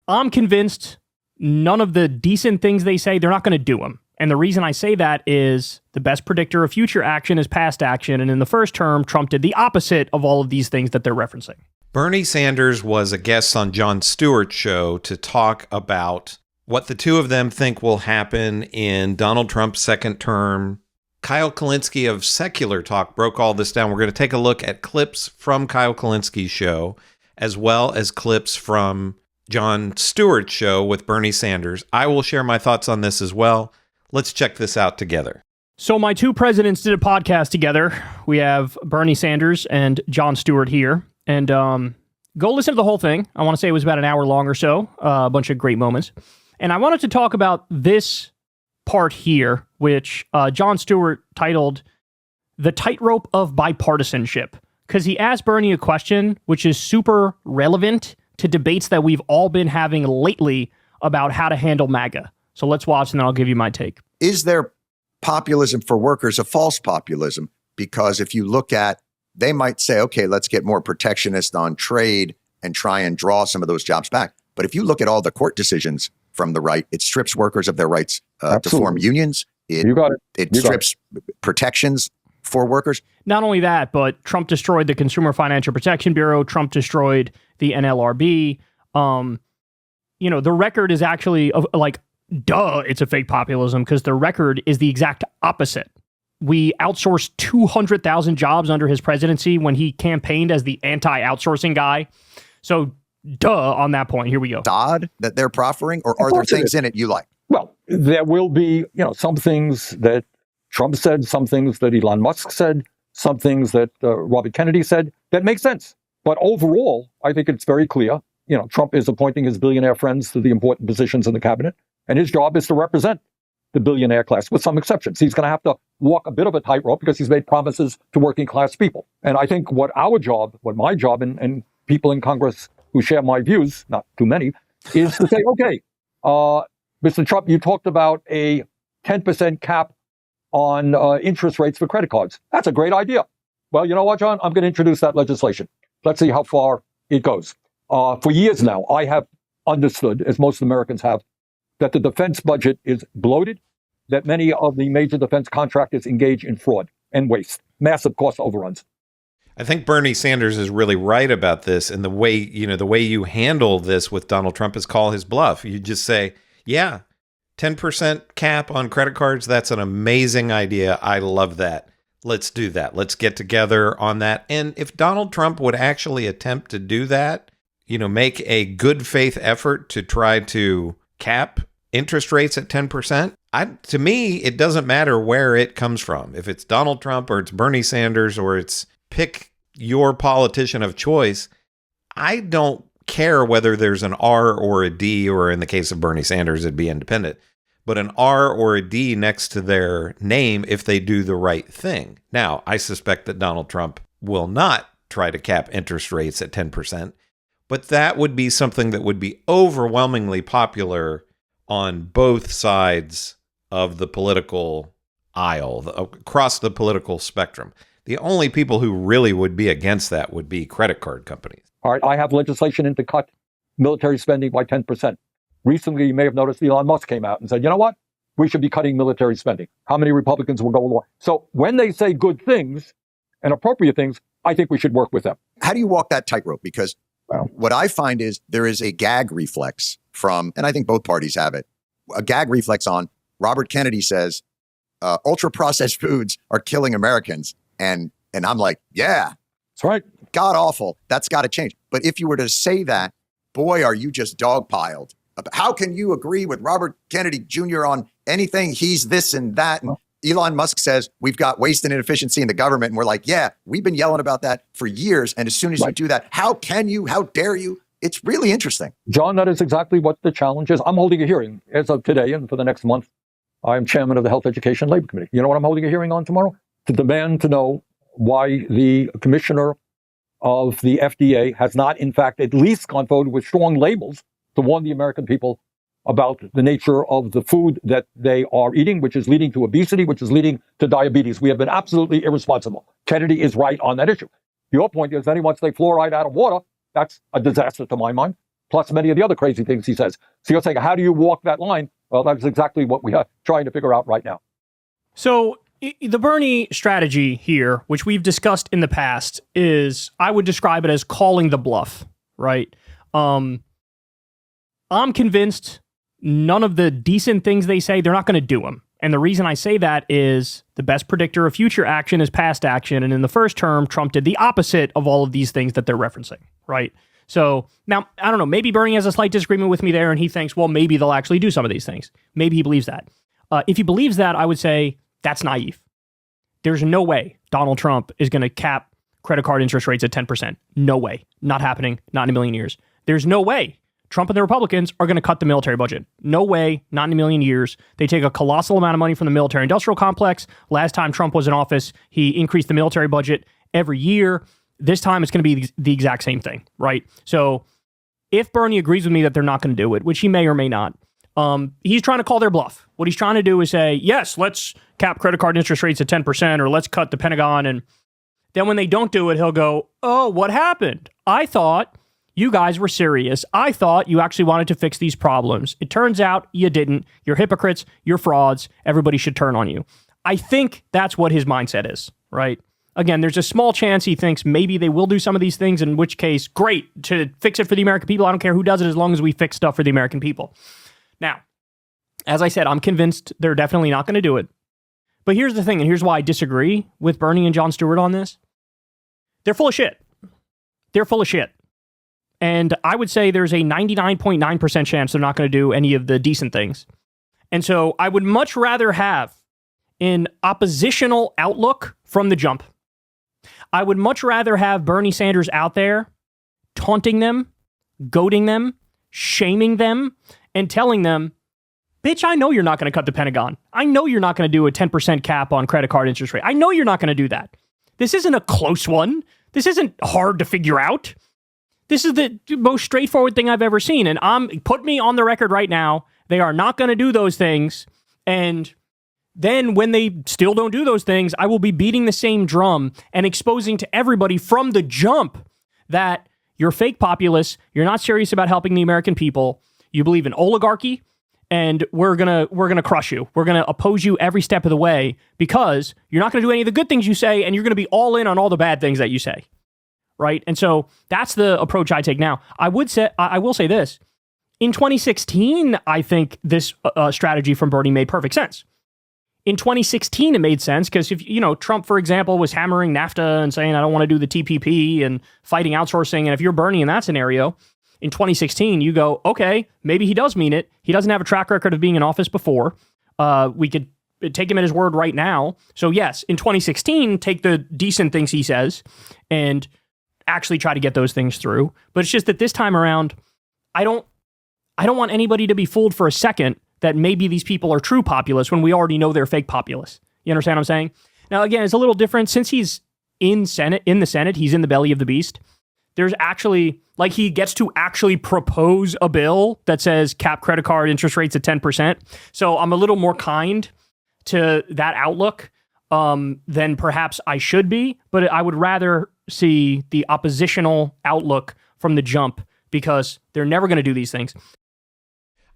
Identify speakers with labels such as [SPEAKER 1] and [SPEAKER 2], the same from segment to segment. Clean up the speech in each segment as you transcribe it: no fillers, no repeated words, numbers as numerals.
[SPEAKER 1] I'm convinced none of the decent things they say, they're not going to do them. And the reason I say that is the best predictor of future action is past action. And in the first term, Trump did the opposite of all of these things that they're referencing.
[SPEAKER 2] Bernie Sanders was a guest on Jon Stewart's show to talk about what the two of them think will happen in Donald Trump's second term. Kyle Kulinski of Secular Talk broke all this down. We're going to take a look at clips from Kyle Kulinski's show, as well as clips from Jon Stewart's show with Bernie Sanders. I will share my thoughts on this as well. Let's check this out together.
[SPEAKER 1] So my two presidents did a podcast together. We have Bernie Sanders and Jon Stewart here. And go listen to the whole thing. I want to say it was about an hour long or so. A bunch of great moments. And I wanted to talk about this part here, which Jon Stewart titled The Tightrope of Bipartisanship. Because he asked Bernie a question which is super relevant to debates that we've all been having lately about how to handle MAGA. So let's watch and then I'll give you my take.
[SPEAKER 3] Is there populism for workers a false populism? Because if you look at, they might say, okay, let's get more protectionist on trade and try and draw some of those jobs back. But if you look at all the court decisions from the right, it strips workers of their rights to form unions. It strips protections for workers.
[SPEAKER 1] Not only that, but Trump destroyed the Consumer Financial Protection Bureau. Trump destroyed the NLRB. The record is actually it's a fake populism because the record is the exact opposite. We outsourced 200,000 jobs under his presidency when he campaigned as the anti-outsourcing guy. So, on that point, here we go.
[SPEAKER 3] Odd that they're proffering, or are there things in it you like?
[SPEAKER 4] Well, there will be, some things that Trump said, some things that Elon Musk said, some things that Robert Kennedy said that make sense. But overall, I think it's very clear. Trump is appointing his billionaire friends to the important positions in the cabinet. And his job is to represent the billionaire class, with some exceptions. He's going to have to walk a bit of a tightrope because he's made promises to working class people. And I think what my job, and people in Congress who share my views, not too many, is to say, okay, Mr. Trump, you talked about a 10% cap on interest rates for credit cards. That's a great idea. Well, you know what, John? I'm going to introduce that legislation. Let's see how far it goes. For years now, I have understood, as most Americans have, that the defense budget is bloated, that many of the major defense contractors engage in fraud and waste, massive cost overruns.
[SPEAKER 2] I think Bernie Sanders is really right about this. And the way you handle this with Donald Trump is call his bluff. You just say, yeah, 10% cap on credit cards. That's an amazing idea. I love that. Let's do that. Let's get together on that. And if Donald Trump would actually attempt to do that, make a good faith effort to try to cap interest rates at 10%, to me, it doesn't matter where it comes from. If it's Donald Trump or it's Bernie Sanders or it's pick your politician of choice, I don't care whether there's an R or a D, or in the case of Bernie Sanders, it'd be independent, but an R or a D next to their name if they do the right thing. Now, I suspect that Donald Trump will not try to cap interest rates at 10%, but that would be something that would be overwhelmingly popular on both sides of the political aisle, across the political spectrum. The only people who really would be against that would be credit card companies.
[SPEAKER 4] All right, I have legislation in to cut military spending by 10%. Recently, you may have noticed Elon Musk came out and said, you know what? We should be cutting military spending. How many Republicans will go along? So when they say good things and appropriate things, I think we should work with them.
[SPEAKER 3] How do you walk that tightrope? Because what I find is there is a gag reflex from, and I think both parties have it, a gag reflex on Robert Kennedy says, ultra processed foods are killing Americans. And I'm like, yeah,
[SPEAKER 4] that's right.
[SPEAKER 3] God awful. That's got to change. But if you were to say that, boy, are you just dogpiled. How can you agree with Robert Kennedy Jr. on anything? He's this and that. And Elon Musk says we've got waste and inefficiency in the government. And we're like, yeah, we've been yelling about that for years. And as soon as you do that, how can you? How dare you? It's really interesting.
[SPEAKER 4] John, that is exactly what the challenge is. I'm holding a hearing as of today and for the next month. I am chairman of the Health Education and Labor Committee. You know what I'm holding a hearing on tomorrow? To demand to know why the commissioner of the FDA has not, in fact, at least gone forward with strong labels to warn the American people about the nature of the food that they are eating, which is leading to obesity, which is leading to diabetes. We have been absolutely irresponsible. Kennedy is right on that issue. Your point is that he wants to take fluoride out of water. That's a disaster to my mind. plus many of the other crazy things he says. So you're saying, how do you walk that line? Well, that's exactly what we are trying to figure out right now.
[SPEAKER 1] So the Bernie strategy here, which we've discussed in the past, is I would describe it as calling the bluff, right? I'm convinced none of the decent things they say, they're not going to do them. And the reason I say that is the best predictor of future action is past action. And in the first term, Trump did the opposite of all of these things that they're referencing, right? So now, I don't know, maybe Bernie has a slight disagreement with me there and he thinks, well, maybe they'll actually do some of these things. Maybe he believes that. If he believes that, I would say that's naive. There's no way Donald Trump is going to cap credit card interest rates at 10%. No way. Not happening. Not in a million years. There's no way Trump and the Republicans are going to cut the military budget. No way, not in a million years. They take a colossal amount of money from the military industrial complex. Last time Trump was in office, he increased the military budget every year. This time it's going to be the exact same thing, right? So if Bernie agrees with me that they're not going to do it, which he may or may not, he's trying to call their bluff. What he's trying to do is say, yes, let's cap credit card interest rates at 10%, or let's cut the Pentagon. And then when they don't do it, he'll go, oh, what happened? I thought you guys were serious. I thought you actually wanted to fix these problems. It turns out you didn't. You're hypocrites. You're frauds. Everybody should turn on you. I think that's what his mindset is, right? Again, there's a small chance he thinks maybe they will do some of these things, in which case, great, to fix it for the American people. I don't care who does it as long as we fix stuff for the American people. Now, as I said, I'm convinced they're definitely not going to do it. But here's the thing, and here's why I disagree with Bernie and Jon Stewart on this. They're full of shit. They're full of shit. And I would say there's a 99.9% chance they're not going to do any of the decent things. And so I would much rather have an oppositional outlook from the jump. I would much rather have Bernie Sanders out there taunting them, goading them, shaming them, and telling them, bitch, I know you're not going to cut the Pentagon. I know you're not going to do a 10% cap on credit card interest rate. I know you're not going to do that. This isn't a close one. This isn't hard to figure out. This is the most straightforward thing I've ever seen. And put me on the record right now. They are not going to do those things. And then when they still don't do those things, I will be beating the same drum and exposing to everybody from the jump that you're fake populists. You're not serious about helping the American people. You believe in oligarchy, and we're gonna crush you. We're gonna oppose you every step of the way because you're not gonna do any of the good things you say, and you're gonna be all in on all the bad things that you say. Right? And so that's the approach I take now. I will say this. In 2016, I think this strategy from Bernie made perfect sense. In 2016, it made sense because if, Trump, for example, was hammering NAFTA and saying, I don't want to do the TPP and fighting outsourcing. And if you're Bernie in that scenario, in 2016, you go, okay, maybe he does mean it. He doesn't have a track record of being in office before. We could take him at his word right now. So yes, in 2016, take the decent things he says and actually try to get those things through. But it's just that this time around, I don't want anybody to be fooled for a second that maybe these people are true populists when we already know they're fake populists. You understand what I'm saying? Now, again, it's a little different. Since he's in the Senate, he's in the belly of the beast. There's actually, he gets to actually propose a bill that says cap credit card interest rates at 10%. So I'm a little more kind to that outlook than perhaps I should be. But I would rather see the oppositional outlook from the jump because they're never going to do these things.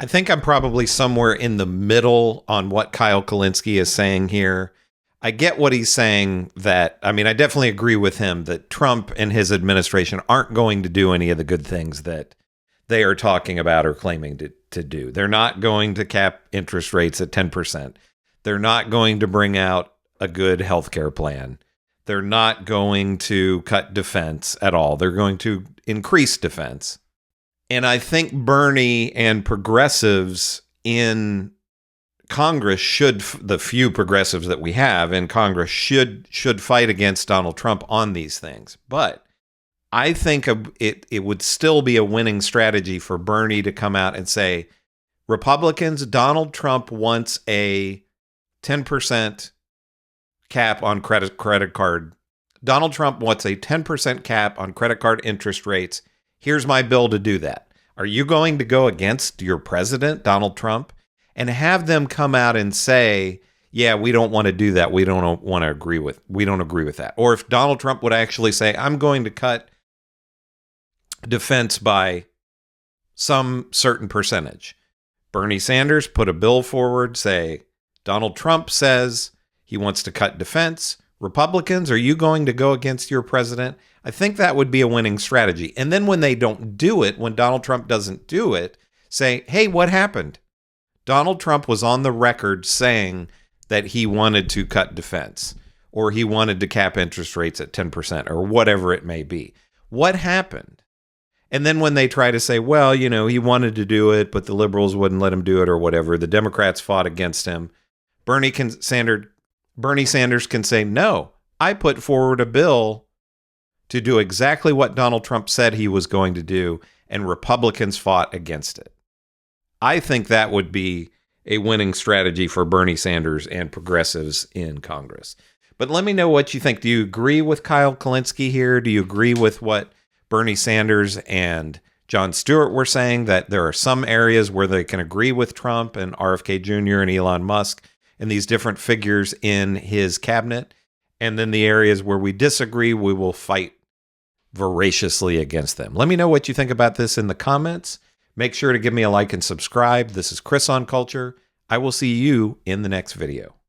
[SPEAKER 2] I think I'm probably somewhere in the middle on what Kyle Kulinski is saying here. I get what he's saying I definitely agree with him that Trump and his administration aren't going to do any of the good things that they are talking about or claiming to do. They're not going to cap interest rates at 10%. They're not going to bring out a good healthcare plan. They're not going to cut defense at all. They're going to increase defense. And I think Bernie and progressives in Congress the few progressives that we have in Congress should fight against Donald Trump on these things. But I think it would still be a winning strategy for Bernie to come out and say, Republicans, Donald Trump wants a 10% cap on credit card. Donald Trump wants a 10% cap on credit card interest rates. Here's my bill to do that. Are you going to go against your president, Donald Trump, and have them come out and say, yeah, we don't want to do that. We don't agree with that. Or if Donald Trump would actually say, I'm going to cut defense by some certain percentage. Bernie Sanders put a bill forward, say, Donald Trump says he wants to cut defense. Republicans, are you going to go against your president? I think that would be a winning strategy. And then when they don't do it, when Donald Trump doesn't do it, say, hey, what happened? Donald Trump was on the record saying that he wanted to cut defense, or he wanted to cap interest rates at 10%, or whatever it may be. What happened? And then when they try to say, well, you know, he wanted to do it, but the liberals wouldn't let him do it or whatever, the Democrats fought against him, Bernie Sanders can say, no, I put forward a bill to do exactly what Donald Trump said he was going to do, and Republicans fought against it. I think that would be a winning strategy for Bernie Sanders and progressives in Congress. But let me know what you think. Do you agree with Kyle Kulinski here? Do you agree with what Bernie Sanders and Jon Stewart were saying, that there are some areas where they can agree with Trump and RFK Jr. and Elon Musk and these different figures in his cabinet, and then the areas where we disagree, we will fight voraciously against them? Let me know what you think about this in the comments. Make sure to give me a like and subscribe. This is Chris on Culture. I will see you in the next video.